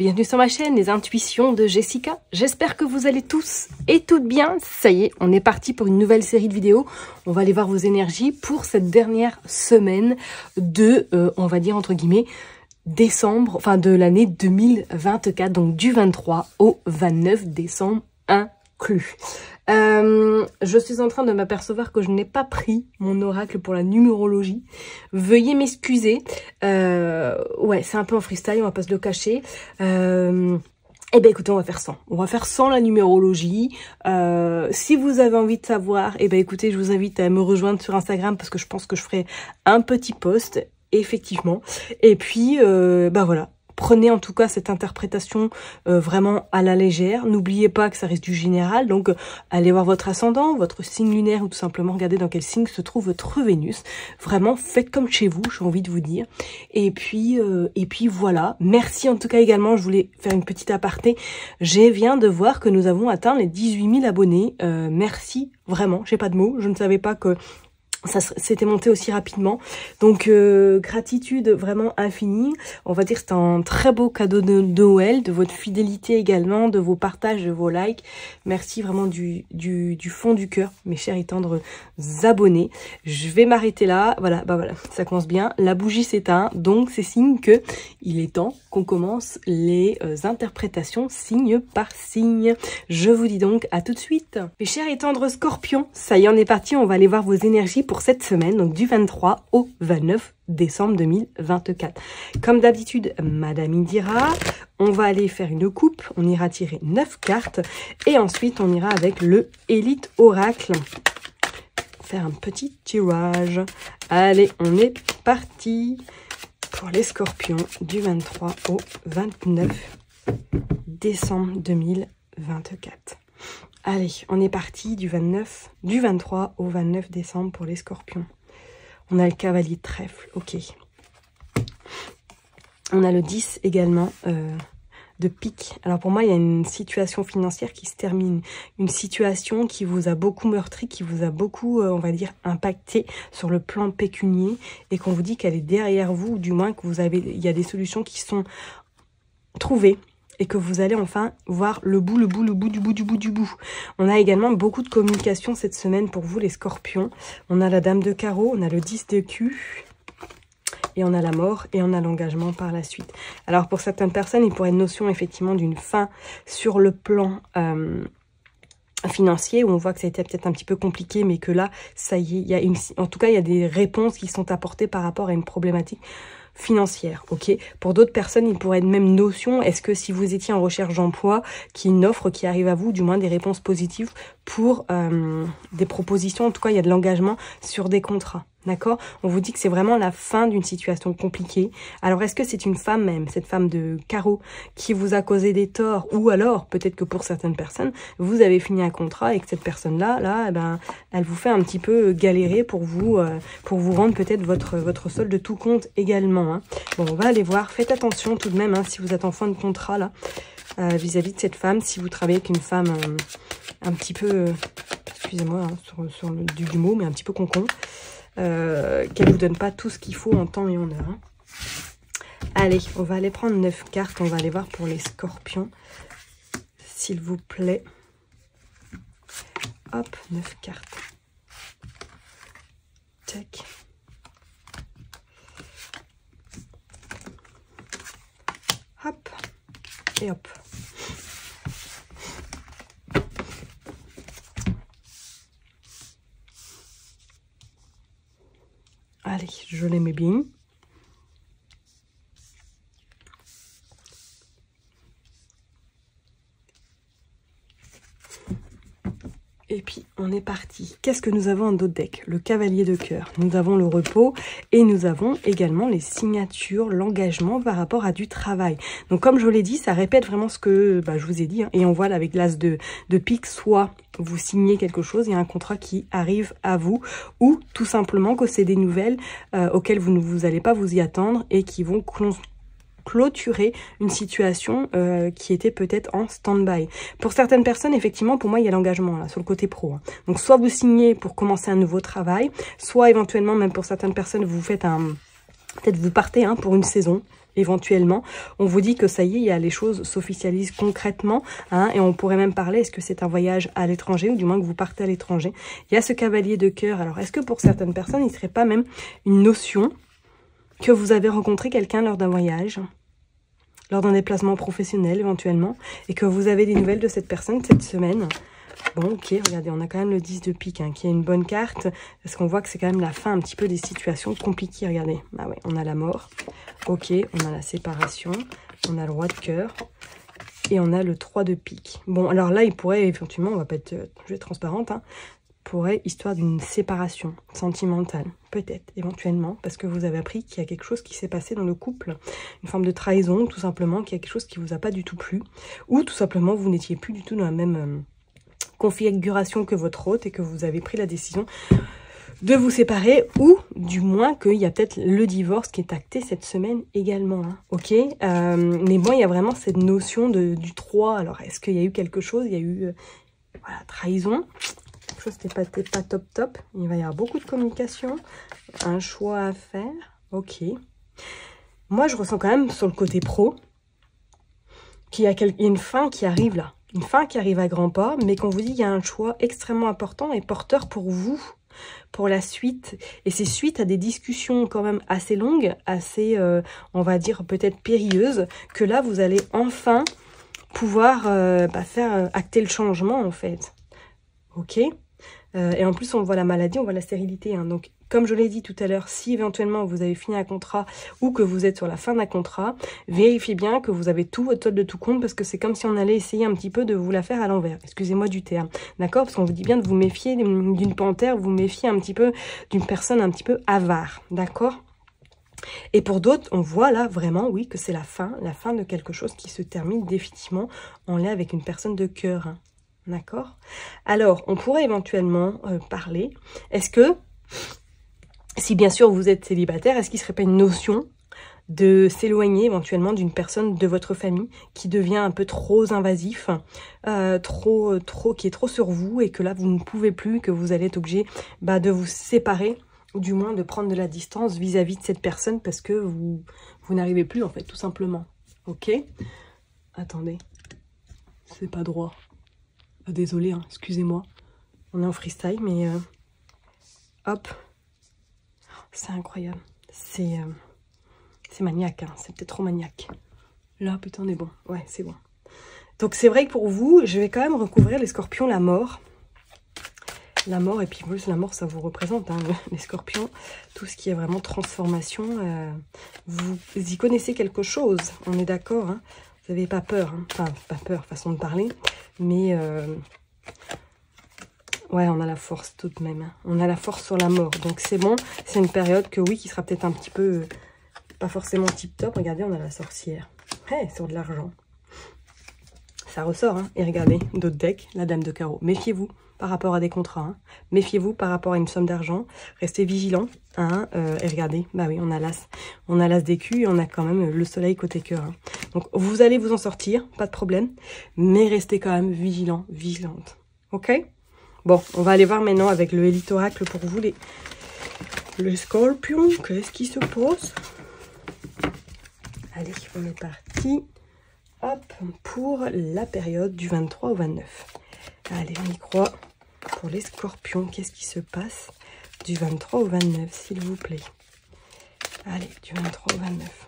bienvenue sur ma chaîne Les Intuitions de Jessica. J'espère que vous allez tous et toutes bien. Ça y est, on est parti pour une nouvelle série de vidéos. On va aller voir vos énergies pour cette dernière semaine de, on va dire entre guillemets, décembre, enfin de l'année 2024, donc du 23 au 29 décembre inclus. Je suis en train de m'apercevoir que je n'ai pas pris mon oracle pour la numérologie. Veuillez m'excuser. Ouais, c'est un peu en freestyle, on va pas se le cacher. Eh bien écoutez, on va faire sans. On va faire sans la numérologie. Si vous avez envie de savoir, eh bien écoutez, je vous invite à me rejoindre sur Instagram parce que je pense que je ferai un petit post, effectivement. Et puis, bah voilà. Prenez en tout cas cette interprétation vraiment à la légère. N'oubliez pas que ça reste du général. Donc, allez voir votre ascendant, votre signe lunaire ou tout simplement regardez dans quel signe se trouve votre Vénus. Vraiment, faites comme chez vous, j'ai envie de vous dire. Et puis voilà. Merci en tout cas également. Je voulais faire une petite aparté. Je viens de voir que nous avons atteint les 18 000 abonnés. Merci, vraiment. J'ai pas de mots. Je ne savais pas que ça s'était monté aussi rapidement, donc gratitude vraiment infinie. On va dire que c'est un très beau cadeau de Noël, de votre fidélité également, de vos partages, de vos likes. Merci vraiment du fond du cœur, mes chers et tendres abonnés. Je vais m'arrêter là, voilà, bah voilà, ça commence bien. La bougie s'éteint, donc c'est signe que il est temps qu'on commence les interprétations signe par signe. Je vous dis donc à tout de suite. Mes chers et tendres scorpions, ça y est, on est parti, on va aller voir vos énergies pour cette semaine, donc du 23 au 29 décembre 2024. Comme d'habitude, Madame Indira, on va aller faire une coupe, on ira tirer 9 cartes et ensuite on ira avec le Elite Oracle. Faire un petit tirage. Allez, on est parti pour les scorpions du 23 au 29 décembre 2024. Allez, on est parti du 23 au 29 décembre pour les scorpions. On a le cavalier de trèfle, ok. On a le 10 également de pique. Alors pour moi, il y a une situation financière qui se termine. Une situation qui vous a beaucoup meurtri, qui vous a beaucoup, on va dire, impacté sur le plan pécunier. Et qu'on vous dit qu'elle est derrière vous, ou du moins que vous avez, il y a des solutions qui sont trouvées. Et que vous allez enfin voir le bout du bout. On a également beaucoup de communication cette semaine pour vous les scorpions. On a la dame de carreau, on a le 10 de cul, et on a la mort, et on a l'engagement par la suite. Alors pour certaines personnes, il pourrait être notion effectivement d'une fin sur le plan financier, où on voit que ça a été peut-être un petit peu compliqué, mais que là, ça y est, il y a en tout cas, il y a des réponses qui sont apportées par rapport à une problématique financière, ok. Pour d'autres personnes, il pourrait être même notion, est-ce que si vous étiez en recherche d'emploi, qu'il y a une offre qui arrive à vous, du moins des réponses positives pour des propositions, en tout cas, il y a de l'engagement sur des contrats. D'accord? On vous dit que c'est vraiment la fin d'une situation compliquée. Alors, est-ce que c'est une femme même, cette femme de carreau, qui vous a causé des torts? Ou alors, peut-être que pour certaines personnes, vous avez fini un contrat et que cette personne-là, eh ben, elle vous fait un petit peu galérer pour vous rendre peut-être votre solde de tout compte également. Hein. Bon, on va aller voir. Faites attention tout de même, hein, si vous êtes en fin de contrat, là, vis-à-vis de cette femme. Si vous travaillez avec une femme un petit peu, excusez-moi, hein, sur du mot, mais un petit peu concon. Qu'elle ne vous donne pas tout ce qu'il faut en temps et en heure. Hein. Allez, on va aller prendre 9 cartes. On va aller voir pour les scorpions. S'il vous plaît. Hop, 9 cartes. Tac. Hop. Et hop. Allez, je les mets bien. Et puis, on est parti. Qu'est-ce que nous avons en d'autres decks? Le cavalier de cœur. Nous avons le repos et nous avons également les signatures, l'engagement par rapport à du travail. Donc, comme je vous l'ai dit, ça répète vraiment ce que je vous ai dit. Hein. Et on voit là avec l'as de pique, soit vous signez quelque chose, il y a un contrat qui arrive à vous, ou tout simplement que c'est des nouvelles auxquelles vous ne vous allez pas vous y attendre et qui vont clôturer une situation qui était peut-être en stand-by. Pour certaines personnes, effectivement, pour moi, il y a l'engagement là sur le côté pro. Hein. Donc, soit vous signez pour commencer un nouveau travail, soit éventuellement, même pour certaines personnes, vous faites un... Peut-être vous partez hein, pour une saison, éventuellement. On vous dit que ça y est, les choses s'officialisent concrètement, hein, et on pourrait même parler, est-ce que c'est un voyage à l'étranger, ou du moins que vous partez à l'étranger. Il y a ce cavalier de cœur. Alors, est-ce que pour certaines personnes, il ne serait pas même une notion que vous avez rencontré quelqu'un lors d'un voyage, lors d'un déplacement professionnel éventuellement, et que vous avez des nouvelles de cette personne cette semaine? Bon, ok, regardez, on a quand même le 10 de pique, hein, qui est une bonne carte, parce qu'on voit que c'est quand même la fin un petit peu des situations compliquées, regardez. Ah ouais, on a la mort, ok, on a la séparation, on a le roi de cœur, et on a le 3 de pique. Bon, alors là, il pourrait, éventuellement, on va pas être, je vais être transparente, hein, pourrait, histoire d'une séparation sentimentale, peut-être, éventuellement, parce que vous avez appris qu'il y a quelque chose qui s'est passé dans le couple, une forme de trahison, tout simplement, qu'il y a quelque chose qui vous a pas du tout plu, ou tout simplement, vous n'étiez plus du tout dans la même configuration que votre hôte, et que vous avez pris la décision de vous séparer, ou du moins qu'il y a peut-être le divorce qui est acté cette semaine également, hein, ok, mais bon, il y a vraiment cette notion du 3, alors est-ce qu'il y a eu quelque chose, il y a eu, voilà, trahison, quelque chose qui n'était pas top, il va y avoir beaucoup de communication, un choix à faire, ok, moi je ressens quand même sur le côté pro, qu'il y a une fin qui arrive là, une fin qui arrive à grands pas, mais qu'on vous dit qu'il y a un choix extrêmement important et porteur pour vous, pour la suite. Et c'est suite à des discussions quand même assez longues, assez, on va dire, peut-être périlleuses, que là, vous allez enfin pouvoir faire acter le changement, en fait. Ok, et en plus, on voit la maladie, on voit la stérilité. Hein. Donc, comme je l'ai dit tout à l'heure, si éventuellement vous avez fini un contrat ou que vous êtes sur la fin d'un contrat, vérifiez bien que vous avez tout votre solde de tout compte, parce que c'est comme si on allait essayer un petit peu de vous la faire à l'envers. Excusez-moi du terme, d'accord? Parce qu'on vous dit bien de vous méfier d'une panthère, vous méfiez un petit peu d'une personne un petit peu avare, d'accord? Et pour d'autres, on voit là vraiment, oui, que c'est la fin de quelque chose qui se termine définitivement en lien avec une personne de cœur, hein. D'accord? Alors, on pourrait éventuellement parler, est-ce que, si bien sûr vous êtes célibataire, est-ce qu'il ne serait pas une notion de s'éloigner éventuellement d'une personne de votre famille qui devient un peu trop invasif, qui est trop sur vous, et que là vous ne pouvez plus, que vous allez être obligé de vous séparer, ou du moins de prendre de la distance vis-à-vis de cette personne, parce que vous n'arrivez plus en fait, tout simplement. Ok? Attendez, c'est pas droit. Désolée, hein, excusez-moi. On est en freestyle, mais hop. C'est incroyable. C'est maniaque, hein. C'est peut-être trop maniaque. Là, putain, on est bon. Ouais, c'est bon. Donc, c'est vrai que pour vous, je vais quand même recouvrir les scorpions, la mort. La mort, et puis plus la mort, ça vous représente, hein, les scorpions. Tout ce qui est vraiment transformation. Vous y connaissez quelque chose, on est d'accord, hein. Vous n'avez pas peur, hein. Enfin, pas peur, façon de parler. Mais, ouais, on a la force tout de même. Hein. On a la force sur la mort. Donc, c'est bon. C'est une période que, oui, qui sera peut-être un petit peu, pas forcément tip-top. Regardez, on a la sorcière. Ouais, sur de l'argent. Ça ressort, hein. Et regardez, d'autres decks, la dame de carreau. Méfiez-vous par rapport à des contrats. Hein. Méfiez-vous par rapport à une somme d'argent. Restez vigilants. Hein. Et regardez, bah oui, on a l'as d'écu et on a quand même le soleil côté cœur. Hein. Donc, vous allez vous en sortir, pas de problème. Mais restez quand même vigilants, vigilantes. Ok? Bon, on va aller voir maintenant avec le Élite Oracle pour vous, les scorpions. Qu'est-ce qui se passe? Allez, on est parti. Hop, pour la période du 23 au 29. Allez, on y croit. Pour les scorpions, qu'est-ce qui se passe du 23 au 29, s'il vous plaît? Allez, du 23 au 29.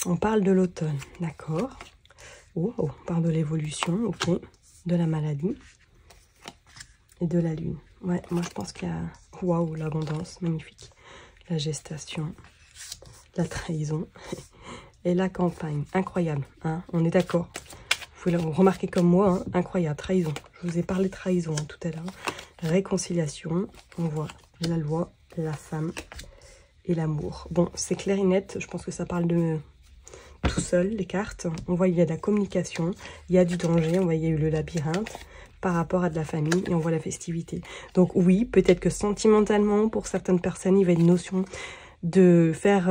On parle de l'automne, d'accord. Oh, on parle de l'évolution, ok. De la maladie. Et de la lune. Ouais, moi je pense qu'il y a... Waouh, l'abondance, magnifique. La gestation. La trahison. Et la campagne. Incroyable, hein. On est d'accord. Vous pouvez le remarquer comme moi, hein. Incroyable, trahison. Je vous ai parlé de trahison hein, tout à l'heure. Réconciliation. On voit la loi, la femme et l'amour. Bon, c'est clair et net. Je pense que ça parle de... tout seul, les cartes. On voit il y a de la communication, il y a du danger, on voit il y a eu le labyrinthe par rapport à de la famille et on voit la festivité. Donc oui, peut-être que sentimentalement, pour certaines personnes, il va y avoir une notion de faire,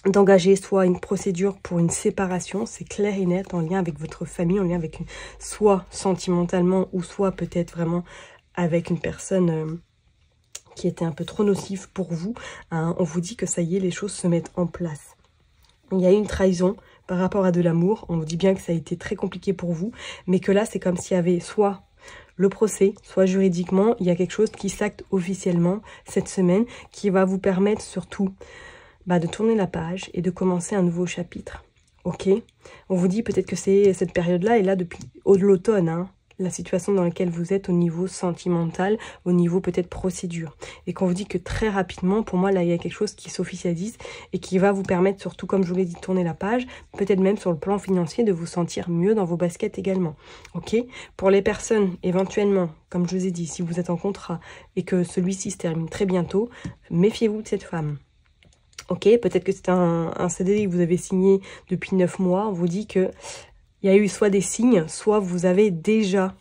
d'engager soit une procédure pour une séparation, c'est clair et net, en lien avec votre famille, en lien avec soit sentimentalement ou soit peut-être vraiment avec une personne qui était un peu trop nocif pour vous, hein, on vous dit que ça y est, les choses se mettent en place. Il y a eu une trahison par rapport à de l'amour. On vous dit bien que ça a été très compliqué pour vous, mais que là, c'est comme s'il y avait soit le procès, soit juridiquement, il y a quelque chose qui s'acte officiellement cette semaine, qui va vous permettre surtout de tourner la page et de commencer un nouveau chapitre. Ok? On vous dit peut-être que c'est cette période-là, et là depuis l'automne, hein, la situation dans laquelle vous êtes au niveau sentimental, au niveau peut-être procédure. Et qu'on vous dit que très rapidement, pour moi, là, il y a quelque chose qui s'officialise et qui va vous permettre, surtout comme je vous l'ai dit, de tourner la page, peut-être même sur le plan financier, de vous sentir mieux dans vos baskets également. Ok? Pour les personnes, éventuellement, comme je vous ai dit, si vous êtes en contrat et que celui-ci se termine très bientôt, méfiez-vous de cette femme. Ok? Peut-être que c'est un CDD que vous avez signé depuis 9 mois. On vous dit que il y a eu soit des signes, soit vous avez déjà...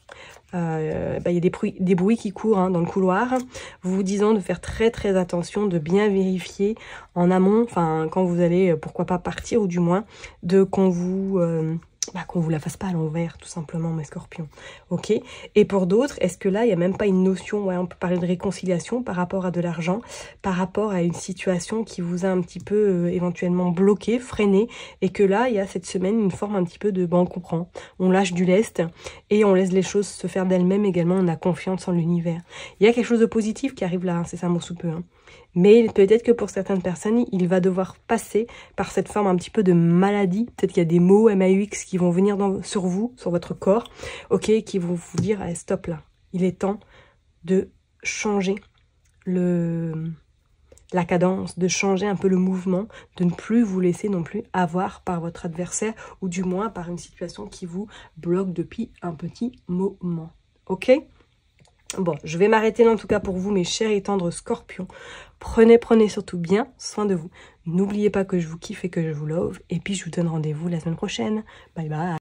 il y a des bruits qui courent hein, dans le couloir, vous disant de faire très très attention, de bien vérifier en amont, enfin quand vous allez, pourquoi pas partir, ou du moins, qu'on vous la fasse pas à l'envers, tout simplement, mes scorpions. Ok? Et pour d'autres, est-ce que là, il n'y a même pas une notion, on peut parler de réconciliation par rapport à de l'argent, par rapport à une situation qui vous a un petit peu éventuellement bloqué, freiné, et que là, il y a cette semaine une forme un petit peu de, on comprend, on lâche du lest, et on laisse les choses se faire d'elles-mêmes également, on a confiance en l'univers. Il y a quelque chose de positif qui arrive là, hein, c'est ça, mot sous peu, hein. Mais peut-être que pour certaines personnes, il va devoir passer par cette forme un petit peu de maladie. Peut-être qu'il y a des mots MAUX qui vont venir sur vous, sur votre corps, ok, qui vont vous dire hey, stop là, il est temps de changer la cadence, de changer un peu le mouvement, de ne plus vous laisser non plus avoir par votre adversaire, ou du moins par une situation qui vous bloque depuis un petit moment. Ok ? Bon, je vais m'arrêter là en tout cas pour vous, mes chers et tendres scorpions. Prenez surtout bien soin de vous. N'oubliez pas que je vous kiffe et que je vous love. Et puis, je vous donne rendez-vous la semaine prochaine. Bye bye.